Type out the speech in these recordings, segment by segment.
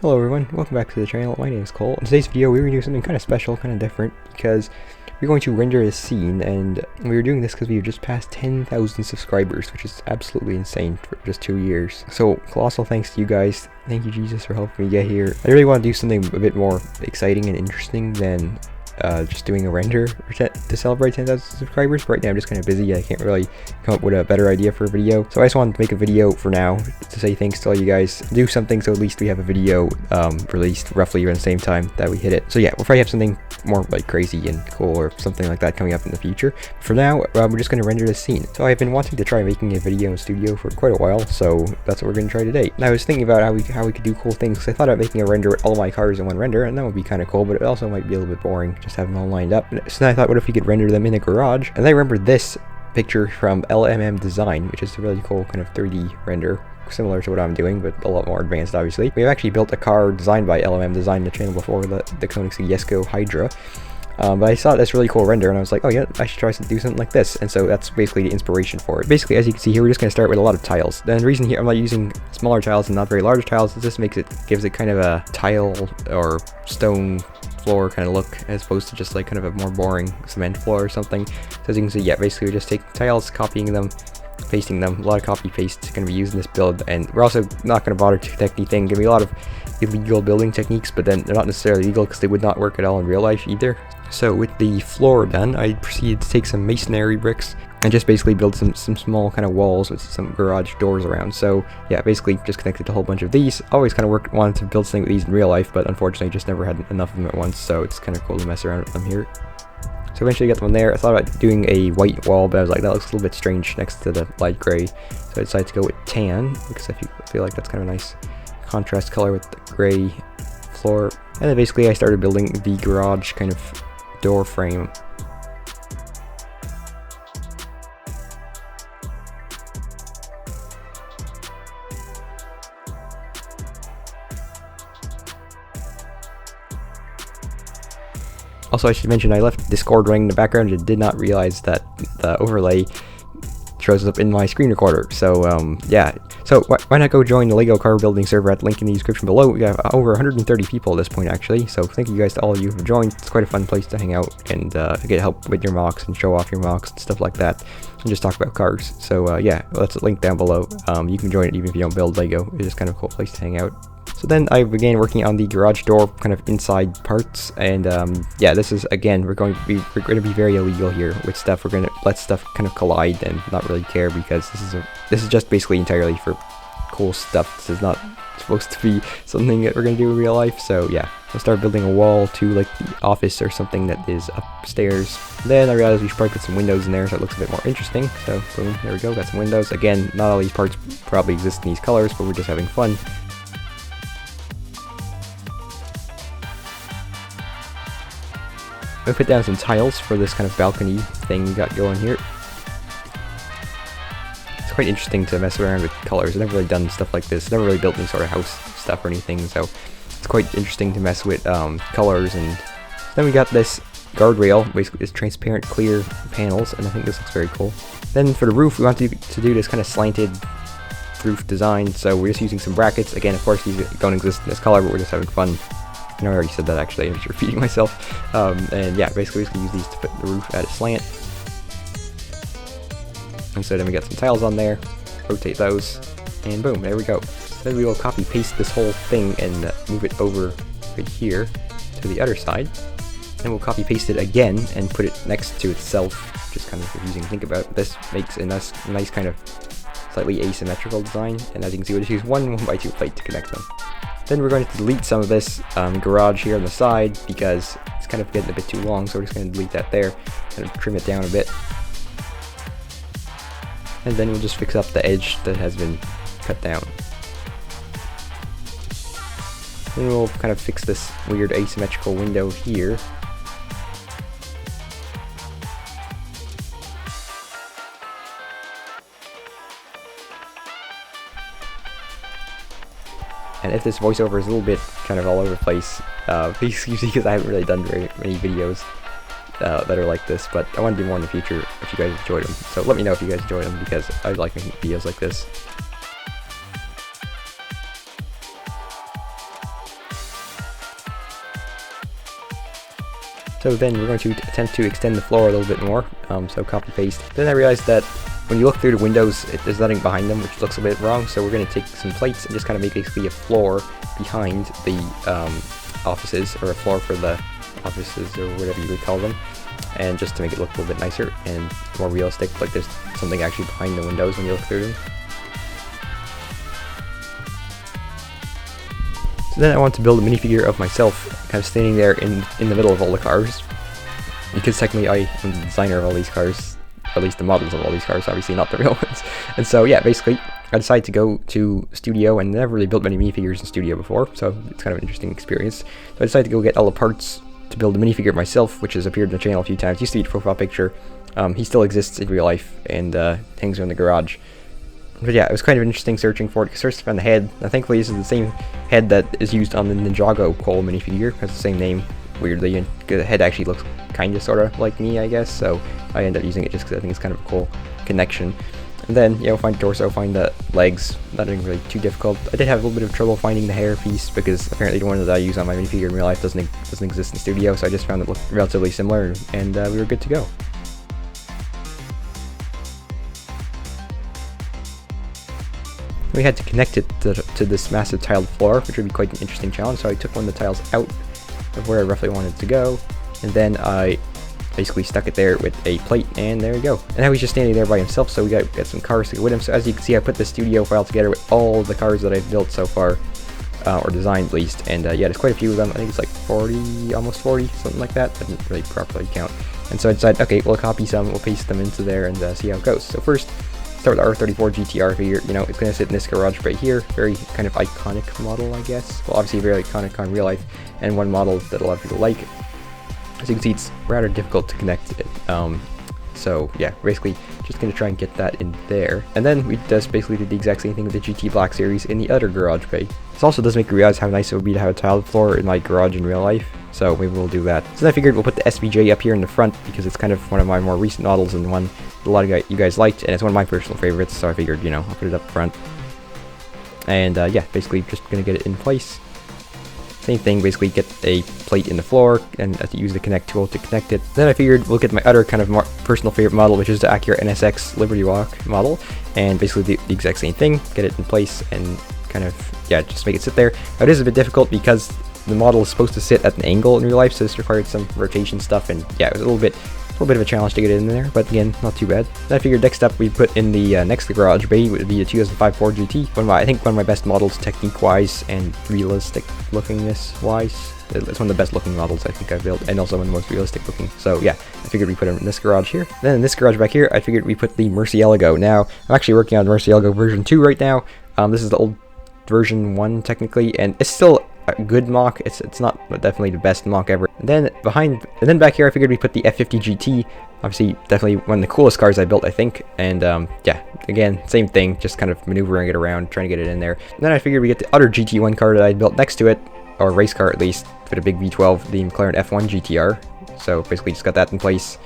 Hello everyone, welcome back to the channel. My name is Cole. In today's video we were doing something kind of special, kind of different, because we're going to render a scene, and we were doing this because we just passed 10,000 subscribers, which is absolutely insane for just 2 years. So colossal thanks to you guys. Thank you, Jesus, for helping me get here. I really want to do something a bit more exciting and interesting than just doing a render to celebrate 10,000 subscribers. But right now I'm just kind of busy. I can't really come up with a better idea for a video, so I just wanted to make a video for now to say thanks to all you guys. Do something so at least we have a video released roughly around the same time that we hit it. So yeah, we'll probably have something more like crazy and cool or something like that coming up in the future. For now, we're just going to render this scene. So I've been wanting to try making a video in studio for quite a while, so that's what we're going to try today. And I was thinking about how we could do cool things, because I thought about making a render with all my cars in one render, and that would be kind of cool, but it also might be a little bit boring just having them all lined up. So then I thought, what if we could render them in a garage? And I remember this picture from LMM Design, which is a really cool kind of 3D render, similar to what I'm doing, but a lot more advanced, obviously. We've actually built a car designed by LMM Design, the channel before, the Koenigsegg Jesko Hydra. But I saw this really cool render, and I was like, oh yeah, I should try to do something like this. And so that's basically the inspiration for it. Basically, as you can see here, we're just going to start with a lot of tiles. And the reason here I'm not using smaller tiles and not very large tiles is this gives it kind of a tile or stone floor kind of look, as opposed to just like kind of a more boring cement floor or something. So as you can see, yeah, basically we just take tiles, copying them, pasting them. A lot of copy paste is going to be used in this build, and we're also not going to bother to Technic thing. Going to be a lot of illegal building techniques, but then they're not necessarily legal because they would not work at all in real life either. So with the floor done, I proceeded to take some masonry bricks and just basically build some small kind of walls with some garage doors around. So yeah, basically just connected a whole bunch of these. Always kind of wanted to build something with these in real life, but unfortunately just never had enough of them at once, so it's kind of cool to mess around with them here. So eventually got them there. I thought about doing a white wall, but I was like, that looks a little bit strange next to the light gray. So I decided to go with tan, because I feel like that's kind of a nice contrast color with the gray floor. And then basically I started building the garage kind of door frame. Also, I should mention I left Discord running in the background and did not realize that the overlay shows up in my screen recorder. So yeah, so why not go join the Lego car building server at the link in the description below. We have over 130 people at this point, actually, so thank you guys to all of you who have joined. It's quite a fun place to hang out and get help with your mocks and show off your mocks and stuff like that, and just talk about cars. So yeah, that's a link down below. You can join it even if you don't build Lego. It's just kind of a cool place to hang out. So then I began working on the garage door kind of inside parts, and yeah, this is, again, we're going to be very illegal here with stuff. We're going to let stuff kind of collide and not really care, because this is just basically entirely for cool stuff. This is not supposed to be something that we're going to do in real life. So yeah, we'll start building a wall to like the office or something that is upstairs. Then I realized we should probably put some windows in there so it looks a bit more interesting. So boom, there we go, got some windows. Again, not all these parts probably exist in these colors, but we're just having fun. I put down some tiles for this kind of balcony thing we got going here. It's quite interesting to mess around with colors. I've never really done stuff like this. Never really built any sort of house stuff or anything, so it's quite interesting to mess with colors. And then we got this guardrail, basically this transparent clear panels, and I think this looks very cool. Then for the roof, we wanted to do this kind of slanted roof design, so we're just using some brackets. Again, of course, these don't exist in this color, but we're just having fun. I know I already said that, actually, I'm just repeating myself. And yeah, basically we use these to put the roof at a slant. And so then we got some tiles on there, rotate those, and boom, there we go. Then we will copy paste this whole thing and move it over right here to the other side. Then we'll copy paste it again and put it next to itself, which is kind of confusing to think about. This makes a nice kind of slightly asymmetrical design, and as you can see, we'll just use one 1x2 plate to connect them. Then we're going to delete some of this garage here on the side, because it's kind of getting a bit too long, so we're just going to delete that there and trim it down a bit. And then we'll just fix up the edge that has been cut down. Then we'll kind of fix this weird asymmetrical window here. And if this voiceover is a little bit kind of all over the place, please excuse me, because I haven't really done very many videos that are like this, but I want to do more in the future if you guys enjoyed them. So let me know if you guys enjoyed them, because I like making videos like this. So then we're going to attempt to extend the floor a little bit more, so copy paste. Then I realized that when you look through the windows, there's nothing behind them, which looks a bit wrong, so we're going to take some plates and just kind of make basically a floor behind the offices, or a floor for the offices, or whatever you would call them, and just to make it look a little bit nicer and more realistic, like there's something actually behind the windows when you look through them. So then I want to build a minifigure of myself, kind of standing there in the middle of all the cars, because technically I am the designer of all these cars, or at least the models of all these cars, obviously not the real ones. And so yeah, basically I decided to go to Studio, and never really built many minifigures in Studio before, so it's kind of an interesting experience. So I decided to go get all the parts to build a minifigure myself, which has appeared on the channel a few times. Used to be the profile picture. He still exists in real life, and hangs around the garage. But yeah, it was kind of interesting searching for it, because first I found the head. Now thankfully this is the same head that is used on the Ninjago Cole minifigure. It has the same name, weirdly, and the head actually looks kinda sorta like me, I guess, so I ended up using it just because I think it's kind of a cool connection. And then, you know, find the torso, find the legs, nothing really too difficult. I did have a little bit of trouble finding the hair piece, because apparently the one that I use on my minifigure in real life doesn't exist in Studio, so I just found it looked relatively similar, and we were good to go. We had to connect it to this massive tiled floor, which would be quite an interesting challenge, so I took one of the tiles out of where I roughly wanted it to go, and then I basically stuck it there with a plate, and there we go. And now he's just standing there by himself, so we got some cars to go with him. So as you can see, I put the Studio file together with all the cars that I've built so far, or designed at least, and yeah, there's quite a few of them. I think it's like 40, almost 40, something like that. I didn't really properly count. And so I decided, okay, we'll copy some, we'll paste them into there, and see how it goes. So first, start with the R34 GTR figure. You know, it's going to sit in this garage right here. Very kind of iconic model, I guess. Well, obviously very iconic on real life, and one model that a lot of people like. As you can see, it's rather difficult to connect it. So yeah, basically just going to try and get that in there. And then we just basically did the exact same thing with the GT Black series in the other garage bay. This also does make me realize how nice it would be to have a tiled floor in my garage in real life. So maybe we'll do that. So then I figured we'll put the SVJ up here in the front, because it's kind of one of my more recent models and one a lot of you guys liked, and it's one of my personal favorites, so I figured, you know, I'll put it up front. And yeah, basically just going to get it in place. Same thing, basically get a plate in the floor and use the connect tool to connect it. Then I figured we'll get my other kind of more personal favorite model, which is the Acura NSX Liberty Walk model, and basically the exact same thing, get it in place and kind of, yeah, just make it sit there. Now it is a bit difficult because the model is supposed to sit at an angle in real life, so this required some rotation stuff, and yeah, it was a little bit of a challenge to get it in there, but again, not too bad. Then I figured next up we put in the next garage bay would be the 2005 Ford GT. I think one of my best models, technique-wise and realistic lookingness-wise. It's one of the best looking models I think I've built, and also one of the most realistic looking. So yeah, I figured we put him in this garage here. Then in this garage back here, I figured we put the Murcielago. Now, I'm actually working on Murcielago version 2 right now. This is the old version 1 technically, and it's still a good mock. It's not definitely the best mock ever. And then back here I figured we put the F50 GT. Obviously definitely one of the coolest cars I built, I think. And yeah, again, same thing, just kind of maneuvering it around, trying to get it in there. And then I figured we get the other GT1 car that I built next to it, or race car at least, with a big V12, the McLaren F1 GTR. So basically just got that in place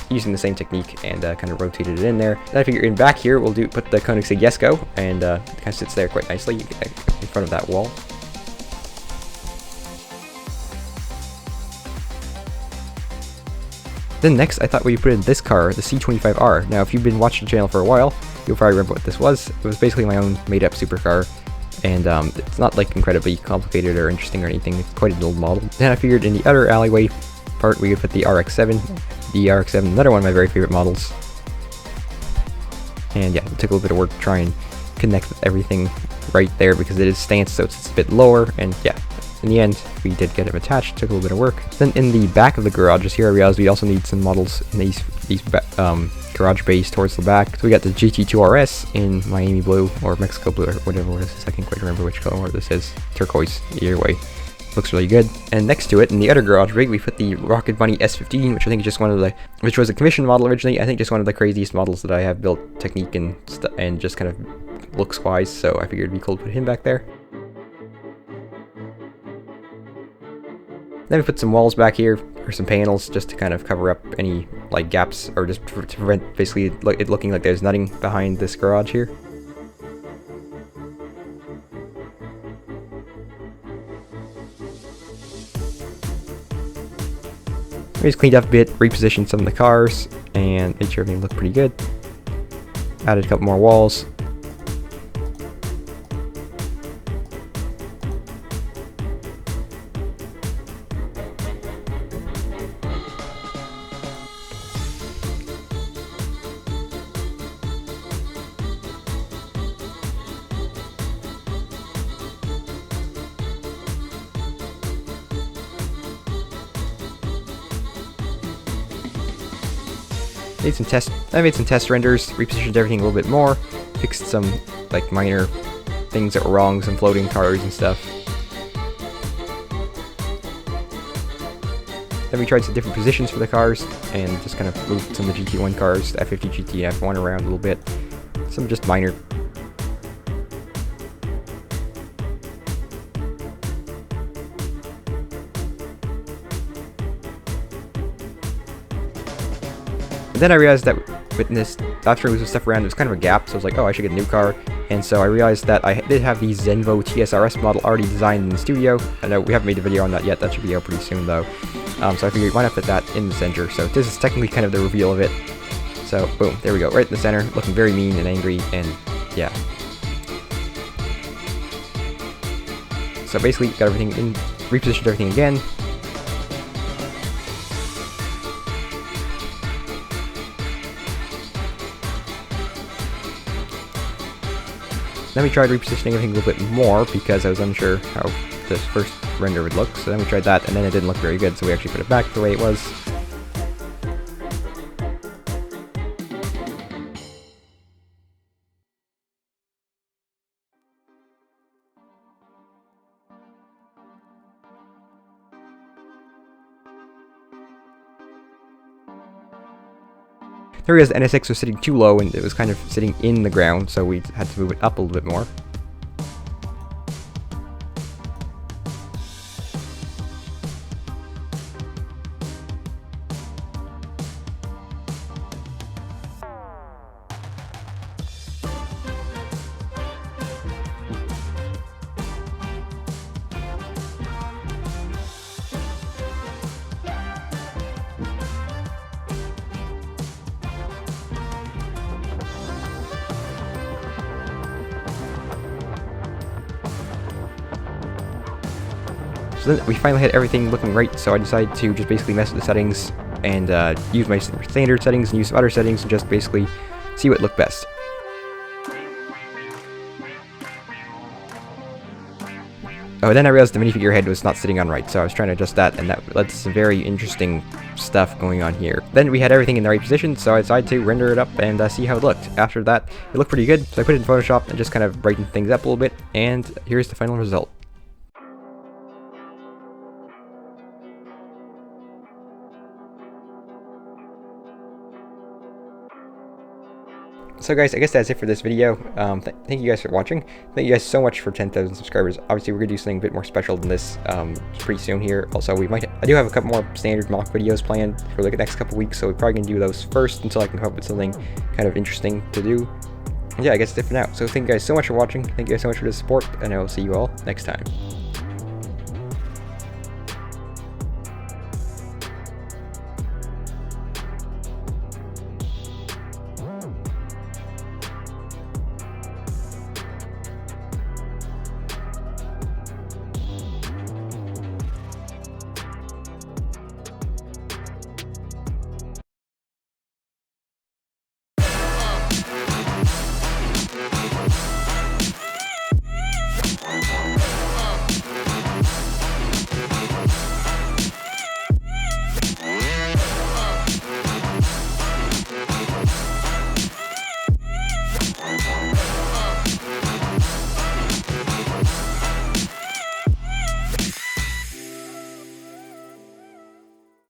using the same technique, and kind of rotated it in there. Then I figured in back here we'll put the Koenigsegg Jesko, and it kind of sits there quite nicely in front of that wall. Then next, I thought we put in this car, the C25R. Now, if you've been watching the channel for a while, you'll probably remember what this was. It was basically my own made-up supercar, and it's not like incredibly complicated or interesting or anything. It's quite an old model. Then I figured in the other alleyway part, we could put the RX-7. The RX-7, another one of my very favorite models. And yeah, it took a little bit of work to try and connect everything right there, because it is stanced, so it's a bit lower, and yeah. In the end, we did get them attached, took a little bit of work. Then in the back of the garages here, I realized we also need some models in these garage bays towards the back. So we got the GT2 RS in Miami blue, or Mexico blue, or whatever this is. I can't quite remember which color this is. Turquoise, either way. Looks really good. And next to it, in the other garage rig, we put the Rocket Bunny S15, which I think is just one of the, which was a commission model originally. I think just one of the craziest models that I have built, technique and just kind of looks wise. So I figured it'd be cool to put him back there. Then we put some walls back here, or some panels, just to kind of cover up any like gaps, or just to prevent basically it looking like there's nothing behind this garage here. We just cleaned up a bit, repositioned some of the cars, and made sure everything looked pretty good. Added a couple more walls. I made some test renders, repositioned everything a little bit more, fixed some like minor things that were wrong, some floating cars and stuff. Then we tried some different positions for the cars and just kind of moved some of the GT1 cars, the F50 GT, F1 around a little bit. Some just minor. And then I realized that with this, after moving some stuff around, there was kind of a gap, so I was like, oh, I should get a new car. And so I realized that I did have the Zenvo TSRS model already designed in the studio. I know we haven't made a video on that yet, that should be out pretty soon though. So I figured why not put that in the center. So this is technically kind of the reveal of it. So boom, there we go, right in the center, looking very mean and angry, and yeah. So basically, got everything in, repositioned everything again. Then we tried repositioning everything a little bit more because I was unsure how this first render would look. So then we tried that, and then it didn't look very good, so we actually put it back the way it was. There we go, the NSX was sitting too low and it was kind of sitting in the ground, so we had to move it up a little bit more. So then we finally had everything looking right, so I decided to just basically mess with the settings and use my standard settings and use some other settings and just basically see what looked best. Oh, then I realized the minifigure head was not sitting on right, so I was trying to adjust that, and that led to some very interesting stuff going on here. Then we had everything in the right position, so I decided to render it up and see how it looked. After that, it looked pretty good, so I put it in Photoshop and just kind of brightened things up a little bit, and here's the final result. So guys, I guess that's it for this video. Thank you guys for watching. Thank you guys so much for 10,000 subscribers. Obviously, we're gonna do something a bit more special than this pretty soon here. Also, I do have a couple more standard mock videos planned for like the next couple weeks, so we're probably gonna do those first until I can come up with something kind of interesting to do. And yeah, I guess that's it for now. So thank you guys so much for watching. Thank you guys so much for the support, and I will see you all next time.